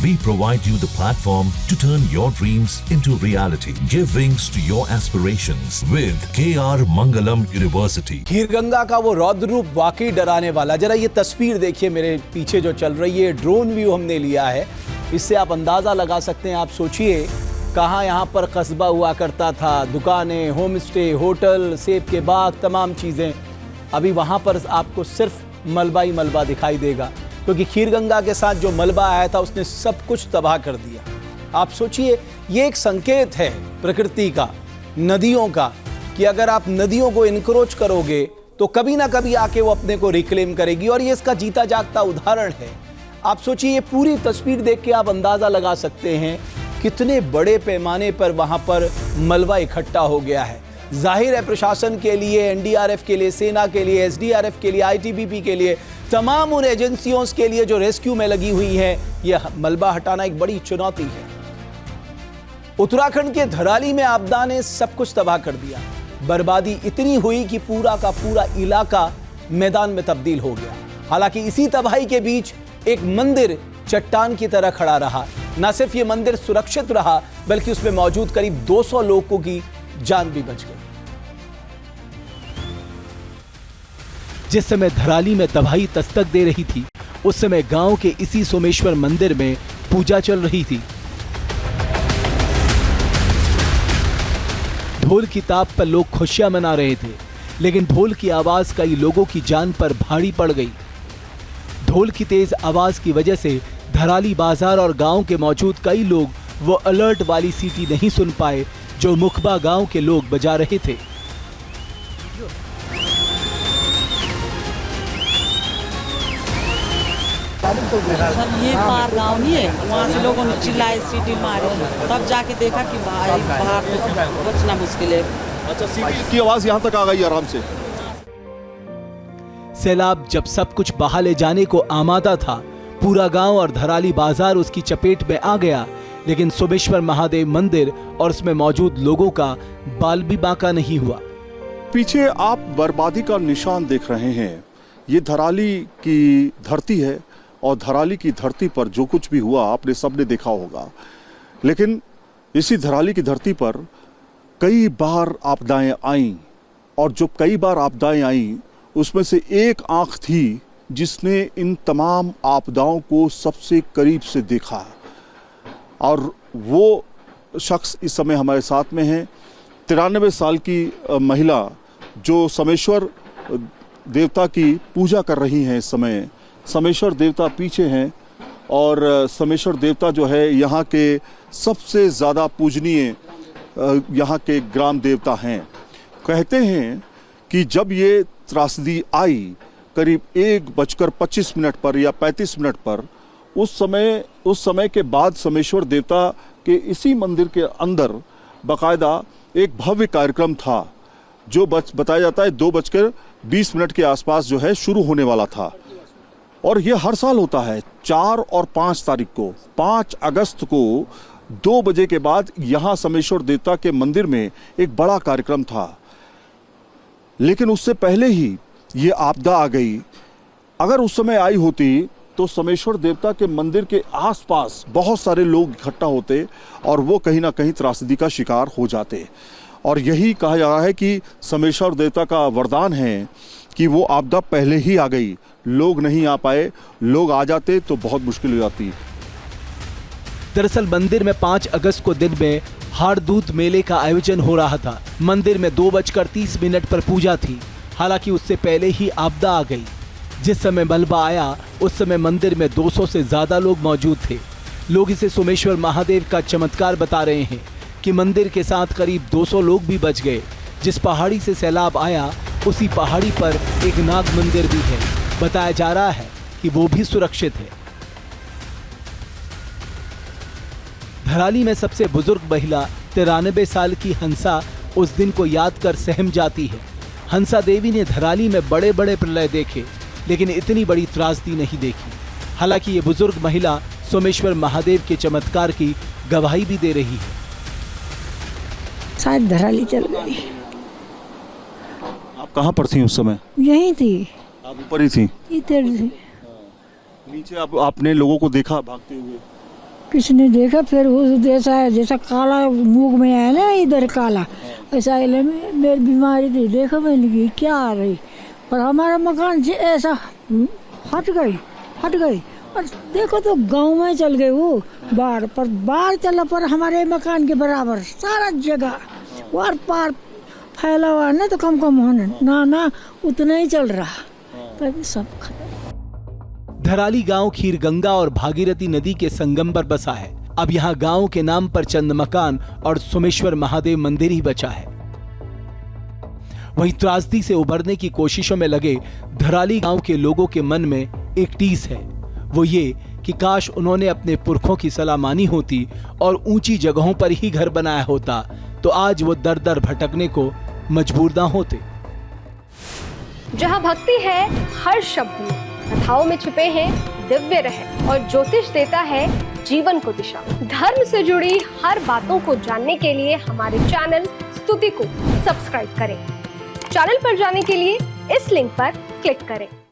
We provide you the platform to turn your dreams into reality. Give wings to your aspirations with KR Mangalam University. Kheerganga का वो रौद्र रूप वाकई डराने वाला। जरा ये तस्वीर देखिए मेरे पीछे जो चल रही है, ड्रोन व्यू हमने लिया है। इससे आप अंदाजा लगा सकते हैं। आप सोचिए कहाँ यहाँ पर कस्बा हुआ करता था, दुकानें, होम स्टे, होटल, सेब के बाग, तमाम चीज़ें। अभी वहाँ पर आपको सिर्फ मलबा ही मलबा दिखाई देगा, क्योंकि खीरगंगा के साथ जो मलबा आया था उसने सब कुछ तबाह कर दिया। आप सोचिए, ये एक संकेत है प्रकृति का, नदियों का, कि अगर आप नदियों को इनक्रोच करोगे तो कभी ना कभी आके वो अपने को रिक्लेम करेगी, और ये इसका जीता जागता उदाहरण है। आप सोचिए, ये पूरी तस्वीर देख के आप अंदाजा लगा सकते हैं कितने बड़े पैमाने पर वहां पर मलबा इकट्ठा हो गया है। जाहिर है प्रशासन के लिए, एनडीआरएफ के लिए, सेना के लिए, एसडीआरएफ के लिए, आईटीबीपी के लिए, तमाम उन एजेंसियों के लिए जो रेस्क्यू में लगी हुई हैं, यह मलबा हटाना एक बड़ी चुनौती है। उत्तराखंड के धराली में आपदा ने सब कुछ तबाह कर दिया। बर्बादी इतनी हुई कि पूरा का पूरा इलाका मैदान में तब्दील हो गया। हालांकि इसी तबाही के बीच एक मंदिर चट्टान की तरह खड़ा रहा। न सिर्फ ये मंदिर सुरक्षित रहा, बल्कि उसमें मौजूद करीब 200 लोगों की जान भी बच गई। जिस समय धराली में तबाही दस्तक दे रही थी, उस समय गांव के इसी सोमेश्वर मंदिर में पूजा चल रही थी। ढोल की ताप पर लोग खुशियां मना रहे थे, लेकिन ढोल की आवाज कई लोगों की जान पर भारी पड़ गई। ढोल की तेज आवाज की वजह से धराली बाजार और गांव के मौजूद कई लोग वो अलर्ट वाली सीटी नहीं सुन पाए जो मुखबा गांव के लोग बजा रहे थे। सर, ये पार गांव नहीं है, वहाँ से लोगों ने चिल्लाए, सीटी मारे, तब जाके देखा कि भाई बाहर तो बचना मुश्किल है। अच्छा, सीटी की आवाज यहाँ तक आ गई आराम से। सैलाब जब सब कुछ बहा ले जाने को आमादा था, पूरा गांव और धराली बाजार उसकी चपेट में आ गया, लेकिन सोमेश्वर महादेव मंदिर और उसमें मौजूद लोगों का बाल भी बांका नहीं हुआ। पीछे आप बर्बादी का निशान देख रहे हैं। ये धराली की धरती है, और धराली की धरती पर जो कुछ भी हुआ आपने सबने देखा होगा। लेकिन इसी धराली की धरती पर कई बार आपदाएं आईं, और जो कई बार आपदाएं आईं उसमें से एक आंख थी जिसने इन तमाम आपदाओं को सबसे करीब से देखा, और वो शख्स इस समय हमारे साथ में है। 93 साल की महिला जो सोमेश्वर देवता की पूजा कर रही हैं इस समय। सोमेश्वर देवता पीछे हैं, और सोमेश्वर देवता जो है यहाँ के सबसे ज़्यादा पूजनीय यहाँ के ग्राम देवता हैं। कहते हैं कि जब ये त्रासदी आई करीब 1:25 पर या 35 मिनट पर, उस समय के बाद सोमेश्वर देवता के इसी मंदिर के अंदर बाकायदा एक भव्य कार्यक्रम था, जो बताया जाता है 2:20 के आसपास जो है शुरू होने वाला था। और ये हर साल होता है 4 और 5 तारीख को। 5 अगस्त को 2 बजे के बाद यहाँ सोमेश्वर देवता के मंदिर में एक बड़ा कार्यक्रम था, लेकिन उससे पहले ही ये आपदा आ गई। अगर उस समय आई होती तो सोमेश्वर देवता के मंदिर के आसपास बहुत सारे लोग इकट्ठा होते, और वो कहीं ना कहीं त्रासदी का शिकार हो जाते। और यही कहा जा रहा है कि सोमेश्वर देवता का वरदान है कि वो आपदा पहले ही आ गई, लोग नहीं आ पाए। लोग आ जाते तो बहुत मुश्किल हो जाती। दरअसल मंदिर में 5 अगस्त को दिन में हाड़ दूध मेले का आयोजन हो रहा था। मंदिर में 2:30 पर पूजा थी। हालांकि उससे पहले ही आपदा आ गई। जिस समय मलबा आया उस समय मंदिर में 200 से ज्यादा लोग मौजूद थे। लोग इसे सोमेश्वर महादेव का चमत्कार बता रहे हैं कि मंदिर के साथ करीब 200 लोग भी बच गए। जिस पहाड़ी से सैलाब आया उसी पहाड़ी पर एक नाग मंदिर भी है। बताया जा रहा है कि वो भी सुरक्षित है। धराली में सबसे बुजुर्ग महिला 93 साल की हंसा उस दिन को याद कर सहम जाती है। हंसा देवी ने धराली में बड़े बड़े प्रलय देखे, लेकिन इतनी बड़ी त्रासदी नहीं देखी। हालांकि ये बुजुर्ग महिला सोमेश्वर महादेव के चमत्कार की गवाही भी दे रही है। शायद धराली चल गई। आप कहाँ पर थी उस समय? यहीं थी। आप ऊपर ही थी? इधर थी। नीचे आपने लोगों को देखा भागते हुए? किसने देखा फिर वो जैसा काला मुंह में आया ना इधर काला, ऐसा मेरी बीमारी थी, देखो मैंने की क्या आ रही, और हमारा मकान से ऐसा हट गई और देखो तो गांव में चल गए वो बाहर चला, पर हमारे मकान के बराबर सारा जगह वार पार फैला हुआ ना, तो कम होने ना उतना ही चल रहा, तभी सब धराली गांव खीरगंगा और भागीरथी नदी के संगम पर बसा है। अब यहाँ गांव के नाम पर चंद मकान और सोमेश्वर महादेव मंदिर ही बचा है। वहीं त्रासदी से उबरने की कोशिशों में लगे धराली गांव के लोगों के मन में एक टीस है, वो ये कि काश उन्होंने अपने पुरखों की सलाह मानी होती और ऊंची जगहों पर ही घर बनाया होता, तो आज वो दर दर भटकने को मजबूर ना होते। जहाँ भक्ति है हर शब्द में, कथाओं में छुपे हैं दिव्य रहस्य और ज्योतिष देता है जीवन को दिशा। धर्म से जुड़ी हर बातों को जानने के लिए हमारे चैनल स्तुति को सब्सक्राइब करें। चैनल पर जाने के लिए इस लिंक पर क्लिक करें।